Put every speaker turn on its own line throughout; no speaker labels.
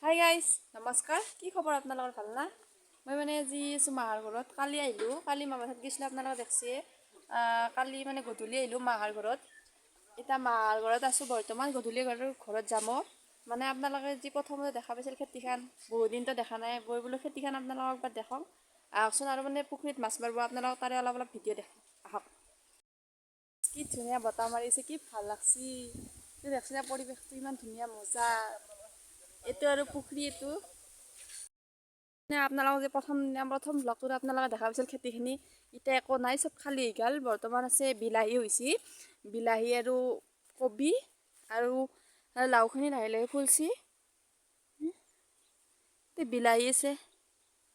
hi guys নমস্কাৰ কি খবৰ আপোনালোকৰ ভাল না মই মানে আজি আছোঁ মাহাৰ ঘৰত কালি আহিলোঁ কালি মামাৰ ঘৰত গৈছিলোঁ আপোনালোকে দেখছে কালি মানে গধূলি আহিলোঁ মাহাৰ ঘৰত এতিয়া মাহাৰ ঘৰত আছোঁ বৰ্তমান গধূলি ঘৰত যাম মানে আপোনালোকে যি প্ৰথমতে দেখা পাইছিল খেতিখন বহুত দিনতো দেখা নাই মই বোলো খেতিখন আপোনালোকক একবাৰ দেখাওঁ আহকচোন আৰু মানে পুখুৰীত মাছ মাৰিব আপোনালোকক তাৰে অলপ ভিডিঅ' দেখাওঁ আহক কি ধুনীয়া বতাহ মাৰিছে কি ভাল লাগছি দেখছি না পৰিৱেশটো ইমান ধুনীয়া মজা এইটো আৰু পুখুৰী এইটো আপোনালোকক যে প্ৰথম ব্লগটোত আপোনালোকে দেখা পাইছিল খেতিখিনি এতিয়া একো নাই চব খালী হৈ গ'ল বৰ্তমান আছে বিলাহী হৈছে বিলাহী আৰু কবি আৰু লাওখিনি লাহে লাহে ফুলছি বিলাহী আছে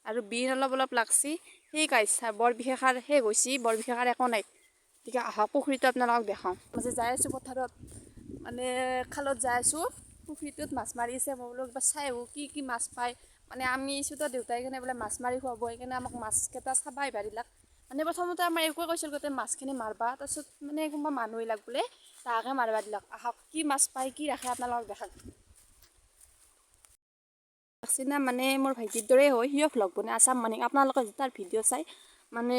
আৰু বিন অলপ অলপ লাগছি সেই গাইছা বৰ বিশেষ আৰু শেষ হৈছে বৰ বিশেষ আৰু একো নাই গতিকে আহক পুখুৰীটো আপোনালোকক দেখাওঁ মই যাই আছোঁ পথাৰত মানে খালত যাই আছোঁ পুখুৰীটোত মাছ মাৰি আছে মই বোলো একবাৰ চাই আহোঁ কি মাছ পায় মানে আমি আছোঁতো দেউতাই কিনে বোলে মাছ মাৰি খুৱাব সেইকাৰণে আমাক মাছকেইটা চাব আহিবা দিলাক মানে প্ৰথমতে আমাৰ একোৱে কৈছিল গোটেই মাছখিনি মাৰিবা তাৰপিছত মানে কোনোবা মানুহ আহিলাক বোলে তাহাকে মাৰিবা দিলাক আহক কি মাছ পায় কি ৰাখে আপোনালোকক দেখাক না মানে মোৰ ভাইটিৰ দৰে হয় সিও ভ্লগ বনাই আছাম মানিক আপোনালোকে যদি তাৰ ভিডিঅ' চাই মানে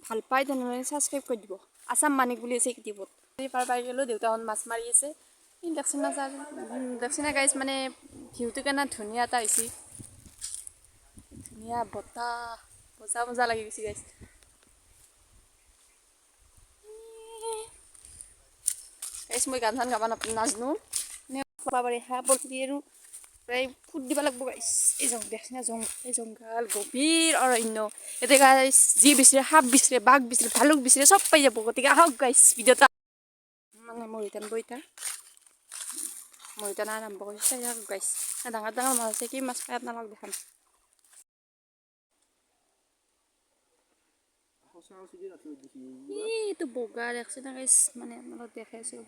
ভাল পায় তেনেহ'লে ছাবস্ক্ৰাইব কৰি দিব আছাম মানিক বুলি আছে ইউটিউবত পাৰ পাই গ'লোঁ দেউতাহঁত মাছ মাৰি আছে দেখছি না গাইজ মানে ভিউটো কেনে ধুনীয়া এটা হৈছে ধুনীয়া বতাহ মজা মজা লাগি গৈছে গাইজ মই গান চান গাব নাজানো পাৰি হাঁহ পৰি আৰু প্ৰায় ফুট দিব লাগিব গাইছ এই দেখছি না এই জংঘল গভীৰ অৰণ্য এতিয়া গাইছ যি বিচাৰে সাপ বিচাৰে বাঘ বিচাৰে ভালুক বিচাৰে চব পাই যাব গতিকে আহক গাইছ ভিডিঅ'টা মানে মৰিটান বইতা মৰিটান আৰম্ভ কৰিছে চাই থাকক গাইছ ডাঙৰ ডাঙৰ মাছ আছে কি মাছ পাই আপোনালোকক দেখাম এইটো বগা দেখছে না গাইছ মানে আপোনালোকক দেখাই আছোঁ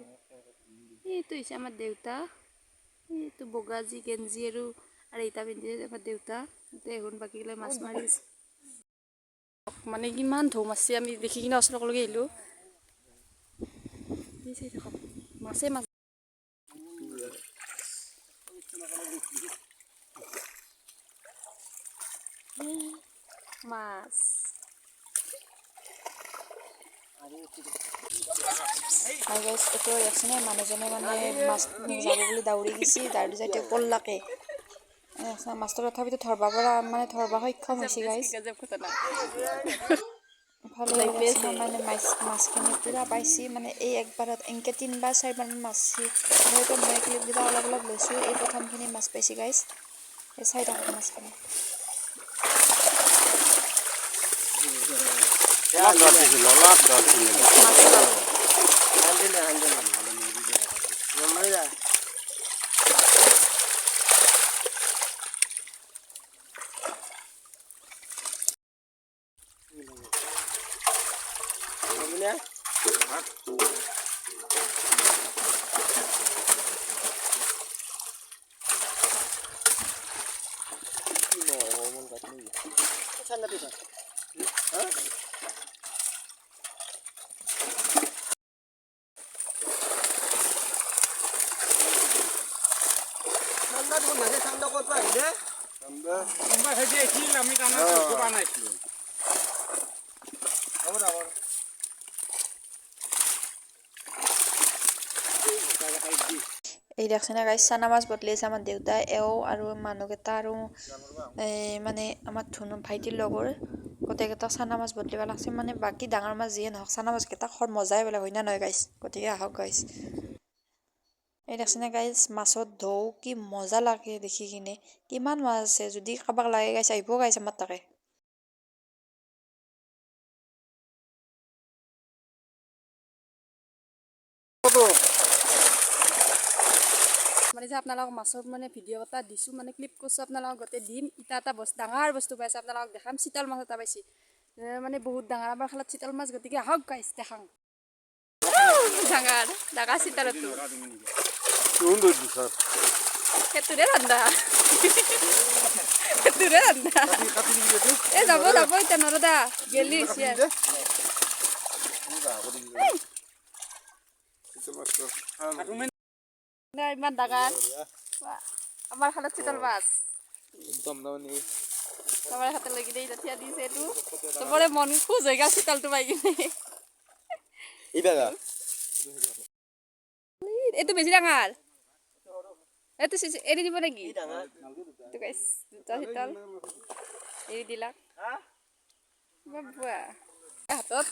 এইটো হৈছে আমাৰ দেউতা এইটো বগা যি গেঞ্জি আৰু এইটা পিন্ধি আমাৰ দেউতা দেখোন বাকীগিলা মাছ মাৰি আছে মানে কিমান ঢৌ মাছছে আমি দেখি কিনে ওচৰলৈকে আহিলোঁ চাই থাকক মাছে মাছ মাছ আৰু এইটো দেখছেনে মানুহজনে মানে মাছ যাব বুলি দাউৰি গৈছে দাউৰি যাইতে পল্লাকে মাছটো তথাপিতো ধৰবা পৰা মানে ধৰবা সক্ষম হৈছে গাইজ ইফালে মানে মাছখিনি পূৰা পাইছে মানে এই একবাৰত এনেকৈ 3-4 বাৰমান মাছছি হয়তো মই ক্লিপকেইটা অলপ অলপ লৈছোঁ এই প্ৰথমখিনি মাছ পাইছে গাইজ এই চাই থাকক মাছখিনি এই দেখছেনে গাইছ চানা মাছ বদলি আছে আমাৰ দেউতাই এওঁ আৰু মানুহকেইটা আৰু মানে আমাৰ ধুনু ভাইটিৰ লগৰ গোটেইকেইটা চানা মাছ বদলিব লাগছে মানে বাকী ডাঙৰ মাছ যিয়ে নহওক চানা মাছকেইটা খৰ মজাই বেলেগ হয় না নহয় গাইছ গতিকে আহক গাইছ এই দেখছেনে গাইছ মাছত ঢৌ কি মজা লাগে দেখি কিনে কিমান মাছ আছে যদি কাৰোবাক লাগে গাইছ আহিব গাইছ আমাৰ তাকে মানে যে আপোনালোকক মাছৰ মানে ভিডিঅ' এটা দিছোঁ মানে ক্লিপ কৰিছোঁ আপোনালোকক গোটেই দিম এটা বস্তু ডাঙৰ বস্তু পাইছে আপোনালোকক দেখাম চিতল মাছ এটা পাইছে মানে বহুত ডাঙৰ আমাৰ খালত চিতল মাছ গতিকে আহক গাইছ দেখাম ডাঙৰ চিতলটো সেইটোৰে ৰান্ধা এই যাব এতিয়া নৰদা গেলি ইমান ডাঙৰ আমাৰ খালত চিতল মাছ
একদম তাৰমানে
আমাৰ হাতে লাগি দেই এতিয়া দিছে এইটো চবৰে মন খুজ হৈ গ'ল চিতলটো পাই কিনে
ইবাগা
এইটো বেছি ডাঙৰ এইটো এৰি দিব নেকি এইটো গাইছ দুটা চিতল এৰি দিলাক বাবা হাতত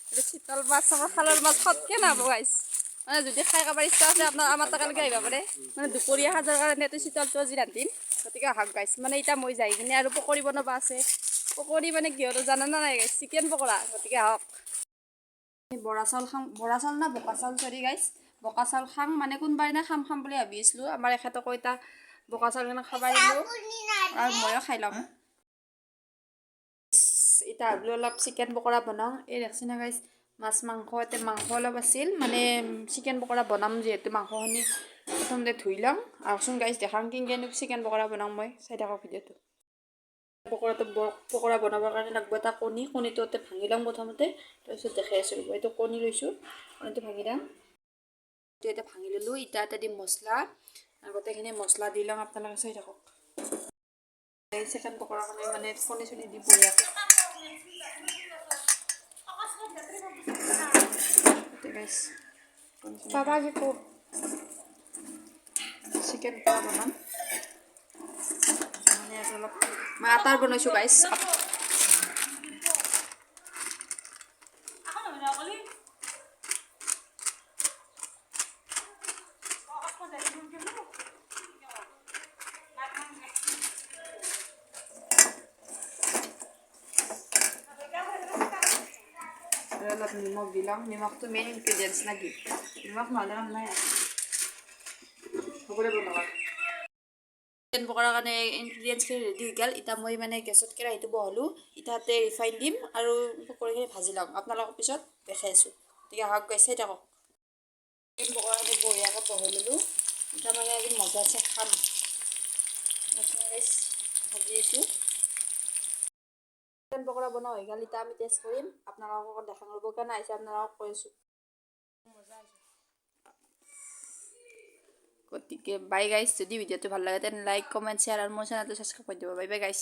এইটো চিতল মাছ আমাৰ খালৰ মাছ খতকে নাপাব গাইছ মানে যদি খাই কাবাৰ ইচ্ছা আছে আপোনাৰ আমাৰ তালৈকে আহিব পাৰে মানে দুপৰীয়া সাজৰ কাৰণে এইটো চিতলটো আজি ৰান্ধিম গতিকে আহক গাইছ মানে এতিয়া মই যাই কিনে আৰু পকৰি বনাব আছে পকৰি মানে কিহত জানা না নাই গাইছ চিকেন পকৰা গতিকে আহক বৰা চাউল খাম বৰা চাউল না বোকা চাউল চৰি গাইছ বোকা চাউল খাম মানে কোনোবাই না খাম বুলি ভাবি আছিলোঁ আমাৰ এখেতকো এতিয়া বোকা চাউলখিনি খাব দিলোঁ আৰু ময়ো খাই ল'ম এতিয়া ভাবিলোঁ অলপ চিকেন পকৰা বনাওঁ এই দেখছি না গাইছ মাছ মাংস এতিয়া মাংস অলপ আছিল মানে চিকেন পকৰা বনাম যিহেতু মাংসখিনি প্ৰথমতে ধুই ল'ম আহকচোন গাইছ দেখাম কেনেকৈ চিকেন পকৰা বনাওঁ মই চাই থাকক ভিডিঅ'টো পকৰা বনাবৰ কাৰণে লাগব এটা কণীটো ভাঙি ল'ম প্ৰথমতে তাৰপিছত দেখাই আছোঁ ৰ'ব এইটো কণী লৈছোঁ কণীটো ভাঙি দাম এইটো এতিয়া ভাঙি ল'লোঁ এতিয়া এটা দিম মছলা গোটেইখিনি মছলা দি ল'ম আপোনালোকে চাই থাকক এই চিকেন পকৰাৰ কাৰণে মানে কণী চণী দি বঢ়িয়াকৈ বাবা যিটো চিকেন পকৰা বনাম মানে অলপ মই আটাৰ বনাইছোঁ গাইছ অলপ নিমখ দিলাম নিমখটো মেইন ইনগ্ৰিডিয়েণ্টছ নাকি নিমখ নহ'লে কাম নাই সকলোৱে বনাব চিকেন পকৰাৰ কাৰণে ইনগ্ৰিডিয়েণ্টছখিনি ৰেডি হৈ গ'ল এতিয়া মই মানে গেছত কেৰাহীটো বহালোঁ ইটাতে ৰিফাইন দিম আৰু পকৰিখিনি ভাজি ল'ম আপোনালোকক পিছত দেখাই আছোঁ গতিকে আহক গৈ চাই থাকক চিকেন পকৰাখিনি বঢ়িয়াকৈ বহাই ল'লোঁ এতিয়া মানে আজি মজাছে খাম ভাজি আছোঁ চিকেন পকৰা বনোৱা হৈ গ'ল এতিয়া আমি টেষ্ট কৰিম আপোনালোকক দেখা কৰিব কাৰণে আহিছে আপোনালোকক কৈ আছোঁ গতিকে বাই গাইছ যদি ভিডিঅ'টো ভাল লাগে তেনে লাইক কমেণ্ট শ্বেয়াৰ আৰু মোৰ চেনেলটো ছাবস্ক্ৰাইব কৰি দিব বাই বাই গাইছ